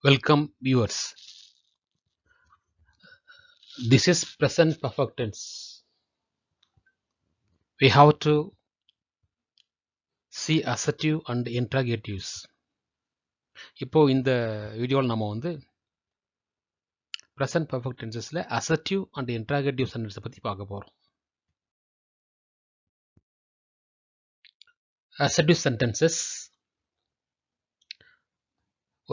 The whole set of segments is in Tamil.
Welcome viewers. This is present perfect tense. We have to see assertive and interrogatives. இப்போ இந்த வீடியோவில் நம்ம வந்து present perfect tensesல assertive and interrogative sentence பற்றி பார்க்க போகிறோம். Assertive sentences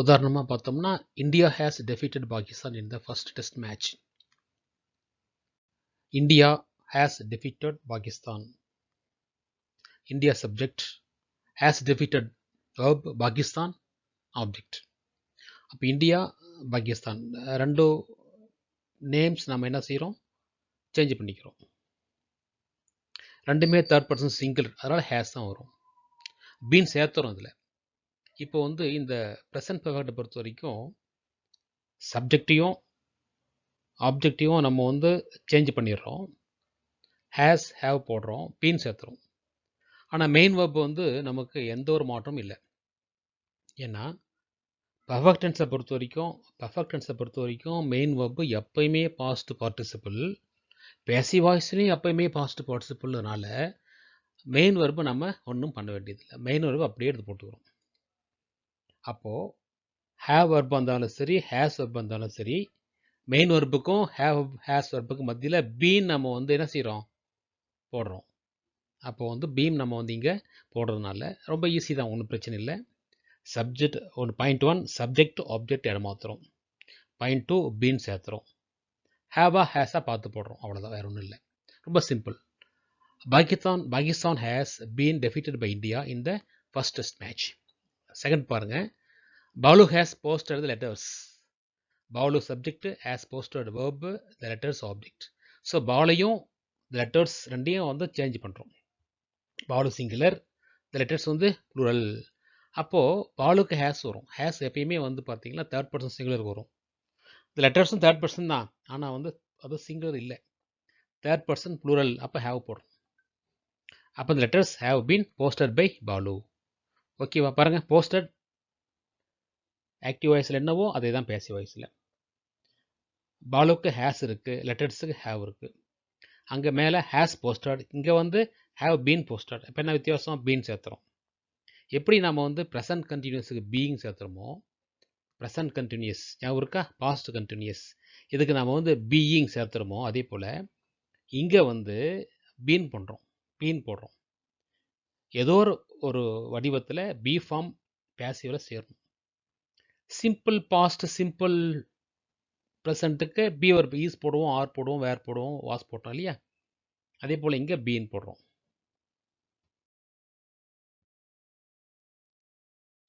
உதாரணமாக பார்த்தோம்னா India has defeated Pakistan in the first test match. India has defeated Pakistan. India subject, has defeated verb, Pakistan object. அப்போ இந்தியா பாகிஸ்தான் ரெண்டு நேம்ஸ் நம்ம என்ன செய்கிறோம், சேஞ்ச் பண்ணிக்கிறோம். ரெண்டுமே தேர்ட் பர்சன் சிங்குலர், அதனால் ஹேஸ் தான் வரும். பீன் சேர்த்துறோம் இதில். இப்போ வந்து இந்த ப்ரெசன்ட் பெர்ஃபெக்ட்டை பொறுத்த வரைக்கும் சப்ஜெக்டையும் ஆப்ஜெக்டையும் நம்ம வந்து சேஞ்ச் பண்ணிடுறோம். ஹேஸ் ஹேவ் போடுறோம், பீன் சேர்த்துறோம். ஆனால் மெயின் வெர்ப் வந்து நமக்கு எந்த ஒரு மாற்றமும் இல்லை. ஏன்னா பர்ஃபெக்ட் டென்ஸை பொறுத்த வரைக்கும் மெயின் வெர்பு எப்பயுமே பாஸ்ட் பார்ட்டிசிபிள், பேசிவ் வாய்ஸ்லையும் எப்பயுமே பாஸ்ட் பார்ட்டிசிபிள்னால மெயின் வெர்பு நம்ம ஒன்றும் பண்ண வேண்டியதில்லை. மெயின் வெர்பு அப்படியே எடுத்து போட்டுக்கிறோம். அப்போது ஹேவ் வெர்பு இருந்தாலும் சரி, ஹேஸ் வெர்பு இருந்தாலும் சரி, மெயின் வெர்புக்கும் ஹேஸ் வெர்புக்கும் மத்தியில் பீன் நம்ம வந்து என்ன செய்கிறோம், போடுறோம். அப்போ வந்து பீம் நம்ம வந்து இங்கே போடுறதுனால ரொம்ப ஈஸி தான், ஒன்றும் பிரச்சனை இல்லை. சப்ஜெக்ட் ஒன்று பாயிண்ட் 1 சப்ஜெக்ட் ஆப்ஜெக்ட் இடம் மாற்றுறோம். பாயிண்ட் 2 பீன் சேர்த்துறோம். ஹேவா ஹேஸாக பார்த்து போடுறோம், அவ்வளோதான், வேறு ஒன்றும் இல்லை. ரொம்ப simple. Pakistan has been defeated by India in the first test match. Second பாருங்க, Balu has posted the letters. Balu subject, has posted verb, the letters object. So பாலையும் the letters ரெண்டையும் வந்து சேஞ்ச் பண்ணுறோம். பாலு சிங்குலர், the letters வந்து ப்ளூரல். அப்போது பாலுக்கு ஹேஸ் வரும். ஹேஸ் எப்பயுமே வந்து பார்த்தீங்கன்னா தேர்ட் பர்சன் சிங்குலருக்கு வரும். the லெட்டர்ஸும் தேர்ட் பர்சன் தான், ஆனால் வந்து அது சிங்குலர் இல்லை, தேர்ட் பர்சன் ப்ளூரல். அப்போ ஹேவ் போடுறோம். அப்போ the letters have been posted by Balu. ஓகேவா? பாருங்கள், போஸ்டட் ஆக்டிவ் வாய்ஸில் என்னவோ அதே தான் பேசிவ் வாய்ஸில். பாலுக்கு ஹேஸ் இருக்குது, லெட்டர்ஸுக்கு ஹேவ் இருக்குது. அங்கே மேலே ஹேஸ் போஸ்டட், இங்கே வந்து ஹேவ் பீன் போஸ்டட். இப்போ என்ன வித்தியாசம், பீன் சேர்த்துறோம். எப்படி நம்ம வந்து ப்ரெசன்ட் கண்டினியூஸுக்கு பீயிங் சேர்த்துறோமோ, ப்ரெசன்ட் கண்டினியூஸ் ஞாபகம் இருக்கா, பாஸ்ட் கண்டினியூஸ், இதுக்கு நம்ம வந்து பீயிங் சேர்த்துறோமோ அதே போல் இங்கே வந்து பீன் பண்ணுறோம், பீன் போடுறோம். ஏதோ ஒரு வடிவத்தில் பி ஃபார்ம் பேசிவில் சேரணும். சிம்பிள் பாஸ்ட், சிம்பிள் ப்ரெசண்ட்டுக்கு பி வர்ப் ஈஸ் போடுவோம், ஆர் போடுவோம், வேர் போடுவோம், வாஸ் போட்டோம் இல்லையா, அதே போல் இங்கே பீன் போடுறோம்.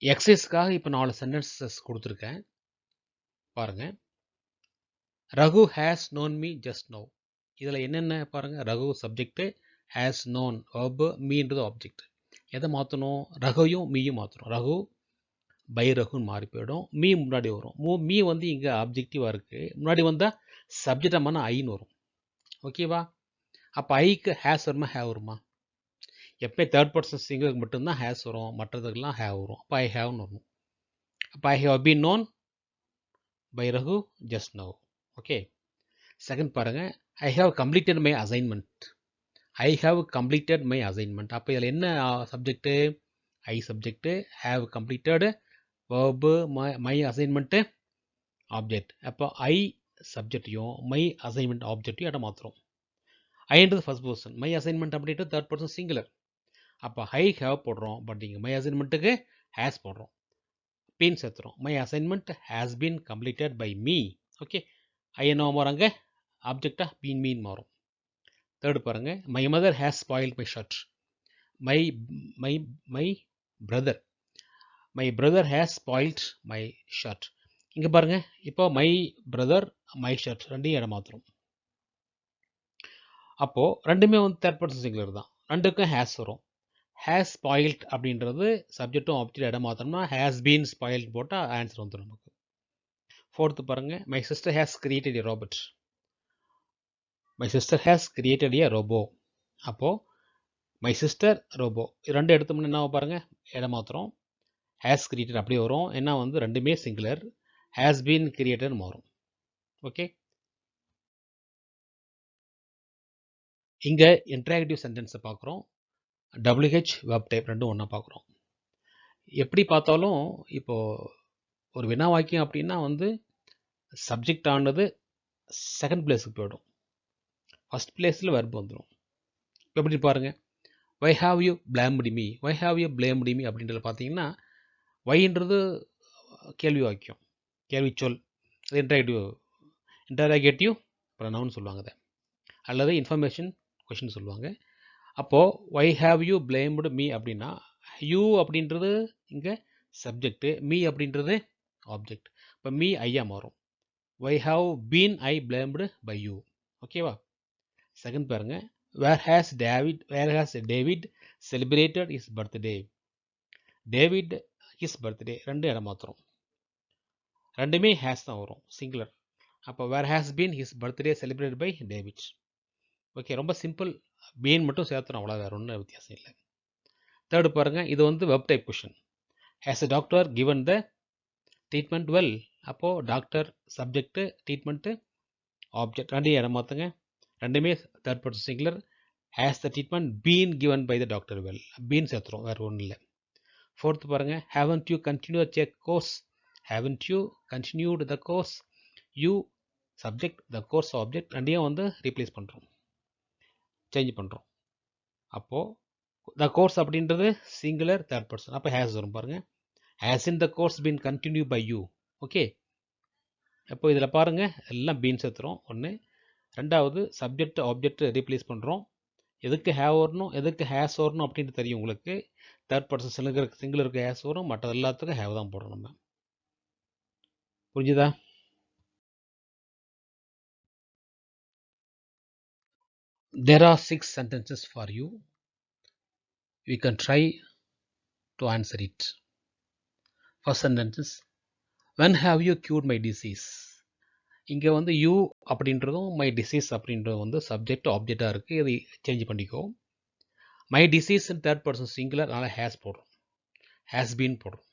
எக்ஸசைஸ்க்காக இப்போ 4 சென்டென்சஸ் கொடுத்துருக்கேன் பாருங்கள். Raghu has known me just now. இதில் என்னென்ன பாருங்கள், Raghu subject, has known verb, மீன்றது ஆப்ஜெக்ட். எதை மாற்றணும், ரகுவையும் மீயும் மாற்றணும். ரகு பை ரகுன்னு மாறி போயிடும், மீ முன்னாடி வரும். மீ வந்து இங்கே ஆப்ஜெக்டிவாக இருக்குது, முன்னாடி வந்தால் சப்ஜெக்டமான ஐன்னு வரும். ஓகேவா? அப்போ ஐக்கு ஹேஸ் வருமா, ஹேவ் வருமா? எப்போ தேர்ட் பர்சன் சிங்குலருக்கு மட்டும்தான் ஹேஸ் வரும், மற்றதுக்கெல்லாம் ஹேவ் வரும். அப்போ ஐ ஹேவ்னு வரணும். அப்போ I have been known by Raghu just now. Okay. Second பாருங்கள், I have completed my assignment. I have completed my assignment. அப்போ இதில் என்ன subject, I subject, have completed verb, my assignment object. அப்போ ஐ சப்ஜெக்டையும் மை அசைன்மெண்ட் ஆப்ஜெக்டையும் இடம் மாற்றுறோம். ஐன்றது ஃபர்ஸ்ட் பர்சன், மை அசைன்மெண்ட் அப்படின்ட்டு தேர்ட் பர்சன் சிங்குலர். அப்போ ஐ ஹேவ் போடுறோம், பட் இங்கே மை அசைன்மெண்ட்டுக்கு ஹேஸ் போடுறோம், பீன் சேர்த்துறோம். My assignment has been completed by me. Okay. I என்ன மாறாங்க, ஆப்ஜெக்டாக பீன் மீன் மாறும். தேர்டு பாருங்கள், my mother has spoiled my shirt. My my my brother, my brother has spoiled my shirt. இங்கே பாருங்கள், இப்போ மை பிரதர் மை ஷர்ட் ரெண்டையும் இடம் மாற்றுறோம். அப்போது ரெண்டுமே வந்து தேர்ட் பர்சன் சிங்குலர் தான், ரெண்டுக்கும் ஹேஸ் வரும். ஹேஸ் ஸ்பாயில்ட் அப்படின்றது சப்ஜெக்டும் ஆப்ஜெக்ட் இடம் மாற்றோம்னா ஹேஸ் பீன் ஸ்பாயில்ட் போட்டால் ஆன்சர் வந்துடும் நமக்கு. ஃபோர்த்து பாருங்கள், my sister has created a robot. My sister has created a robot. அப்போது மை சிஸ்டர் ரோபோ ரெண்டு எடுத்தோம்னா என்ன பாருங்கள், இடம் மாத்திரம். ஹேஸ் கிரியேட்டட் அப்படியே வரும், ஏன்னா வந்து ரெண்டுமே சிங்குலர். has been created மாறும். ஓகே, இங்கே இன்ட்ராக்டிவ் சென்டென்ஸை பார்க்குறோம். WH வெப் டைப் ரெண்டும் ஒன்றா பார்க்குறோம். எப்படி பார்த்தாலும் இப்போது ஒரு வினா வாக்கியம் அப்படின்னா வந்து சப்ஜெக்ட் ஆனது செகண்ட் பிளேஸுக்கு போயிடும், ஃபஸ்ட் பிளேஸில் வெர்ப் வந்துடும். எப்படி பாருங்கள், why have you blamed me, why have you blamed me அப்படின்றத பார்த்தீங்கன்னா வைன்றது கேள்வி வாக்கியம், கேள்வி சொல், அது இன்டராகேட்டிவ் ப்ரொனவுன் சொல்லுவாங்க அதை, அல்லது இன்ஃபர்மேஷன் கொஷின் சொல்லுவாங்க. அப்போது why have you blamed me அப்படின்னா யூ அப்படின்றது இங்கே சப்ஜெக்டு, மீ அப்படின்றது ஆப்ஜெக்ட். இப்போ மீ ஐயா மாறும். Why have been I blamed by you. ஓகேவா? செகண்ட் பாருங்க, where has David celebrated his birthday. David his birthday ரெண்டு இடம் மாத்திரம், ரெண்டுமே ஹேஸ் தான் வரும், சிங்குலர். அப்போ where has been his birthday celebrate by David. Okay, ரொம்ப சிம்பிள். பீன் மட்டும் சேர்த்துறோம், அவ்வளோ, வேறு ஒன்றும் வித்தியாசம் இல்லை. தேர்டு பாருங்கள், இது வந்து wh type question. Has a doctor given the treatment well. அப்போது டாக்டர் சப்ஜெக்ட்டு, ட்ரீட்மெண்ட்டு ஆப்ஜெக்ட், ரெண்டையும் இடம் மாற்றுங்க, ரெண்டுமே third person singular. Has the treatment been given by the doctor well, been சேர்த்துறோம், வேறு ஒன்றும் இல்லை. ஃபோர்த்து பாருங்கள், haven't you continue check course. Haven't you continued the course. You subject, the course object, ரெண்டையும் வந்து ரீப்ளேஸ் பண்ணுறோம், சேஞ்ச் பண்ணுறோம். அப்போது த கோர்ஸ் அப்படின்றது சிங்குலர் தேர்ட் பர்சன், அப்போ ஹேஸ் வரும் பாருங்கள். Has in the course been continue by you. Okay, அப்போ இதில் பாருங்கள் எல்லாம் பீன் சேர்த்துறோம் ஒன்று. ரெண்டாவது சப்ஜெக்ட் ஆப்ஜெக்ட் ரீப்ளேஸ் பண்ணுறோம். எதுக்கு ஹேவ் வரணும், எதுக்கு ஹேஸ் வரணும் அப்படின்ட்டு தெரியும் உங்களுக்கு. தேர்ட் பர்சன் சிங்குலருக்கு ஹேஸ் வரும், மற்ற எல்லாத்துக்கும் ஹேவ் தான் போடுறோம் நம்ம. புரிஞ்சுதா? There are 6 sentences for you. We can try to answer it. First sentence is, when have you cured my disease? இங்கே வந்து யூ அப்படின்றதும் மை டிசீஸ் அப்படின்றதும் வந்து சப்ஜெக்ட் ஆப்ஜெக்டாக இருக்குது, இதை சேஞ்ச் பண்ணிக்கோ. My disease third person singular, அதனால் ஹேஸ் போடுறோம், ஹேஸ் பீன் போடுறோம்.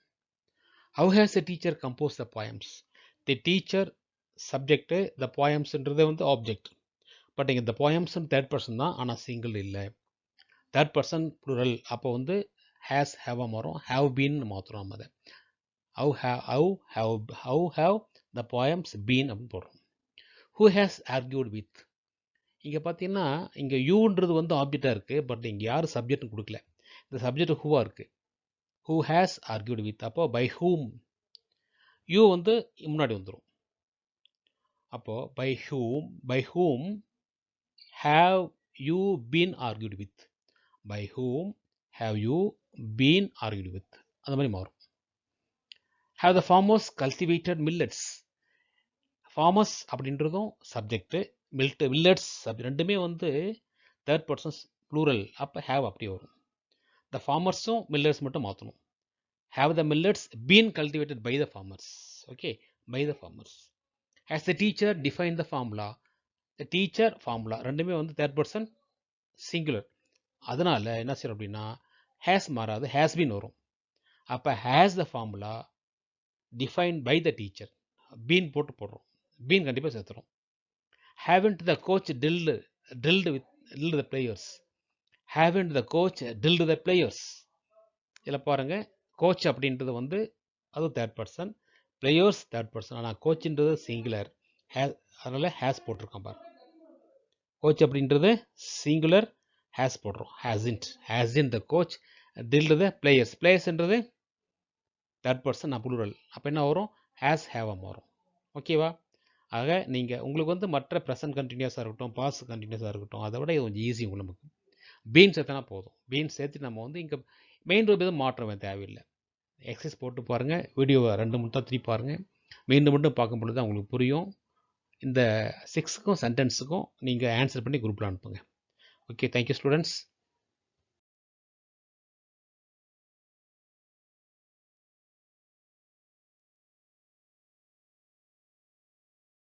How has the teacher compose the poems. The teacher subject, the போயம்ஸ்ன்றது வந்து ஆப்ஜெக்ட். பட் இங்கே த போயம்ஸ்ன்னு தேர்ட் பர்சன் தான், ஆனால் சிங்கிள் இல்லை, தேர்ட் பர்சன் ப்ளூரல். அப்போ வந்து ஹேஸ் ஹேவாக மாறும், ஹேவ் பீன் மாற்றுறோம் நம்ம அதை. How have the poems been அப்படின்னு போடுறோம். Who has argued with. இங்கே பார்த்தீங்கன்னா இங்கே யூன்றது வந்து ஆப்ஜெக்டாக இருக்குது, பட் இங்கே யாரும் சப்ஜெக்ட்னு கொடுக்கல, இந்த சப்ஜெக்ட் ஹூவாக இருக்குது. ஹூ ஹேஸ் ஆர்கியூட் வித், அப்போ பை ஹூம், யூ வந்து முன்னாடி வந்துடும். அப்போது by whom have you been argued with, by whom have you been argued with, அந்த மாதிரி மாறும். Have the farmers cultivated millets. Farmers அப்படின்றதும் சப்ஜெக்டு, மில்லட்ஸ் ரெண்டுமே வந்து தேர்ட் பர்சன்ஸ் ப்ளூரல், அப்போ ஹேவ் அப்படியே வரும். த ஃபார்மர்ஸும் மில்லட்ஸ் மட்டும் மாற்றணும். Have the millets been cultivated by the farmers. Okay, by the farmers. Has the teacher define the formula. The teacher formula ரெண்டுமே வந்து தேர்ட் பர்சன் சிங்குலர், அதனால் என்ன செய்யணும் அப்படின்னா ஹேஸ் மாறாது, ஹேஸ் பீன் வரும். அப்போ has the formula define by the teacher, been போட்டு போடுறோம், பீன் கண்டிப்பாக சேர்த்துறோம். Haven't the coach drilled the players. Haven't the coach drilled the players. இதில் பாருங்கள், கோச் அப்படின்றது வந்து அது third person, players third person, ஆனால் கோச்ன்றது சிங்குலர், அதனால் ஹேஸ் போட்டிருக்கோம் பாருங்க. கோச் அப்படின்றது சிங்குலர், ஹேஸ் போடுறோம். Has in the coach drilled the players. பிளேயர்ஸ்ன்றது தேர்ட் பர்சன், நான் ப்ளூரல், அப்போ என்ன வரும், ஹேஸ் ஹேவாக வரும். ஓகேவா? ஆக நீங்கள் உங்களுக்கு வந்து மற்ற ப்ரெசன்ட் கண்டினியூஸாக இருக்கட்டும், பாஸ்ட் கண்டினியூஸாக இருக்கட்டும், அதை விட இது கொஞ்சம் ஈஸி உங்களுக்கு. நமக்கு பீன் சேர்த்தனா போதும், பீன் சேர்த்து நம்ம வந்து இங்கே மெயின் ரூப் எதுவும் மாற்றம் தேவையில்லை. எக்ஸசைஸ் போட்டு பாருங்கள், வீடியோவை 2 மட்டும் 3 பாருங்கள், மீண்டும் மட்டும் பார்க்கும் பொழுது தான் உங்களுக்கு புரியும். இந்த 6க்கும் சென்டென்ஸுக்கும் நீங்கள் ஆன்சர் பண்ணி குரூப்பில் அனுப்புங்க. Okay, thank you students.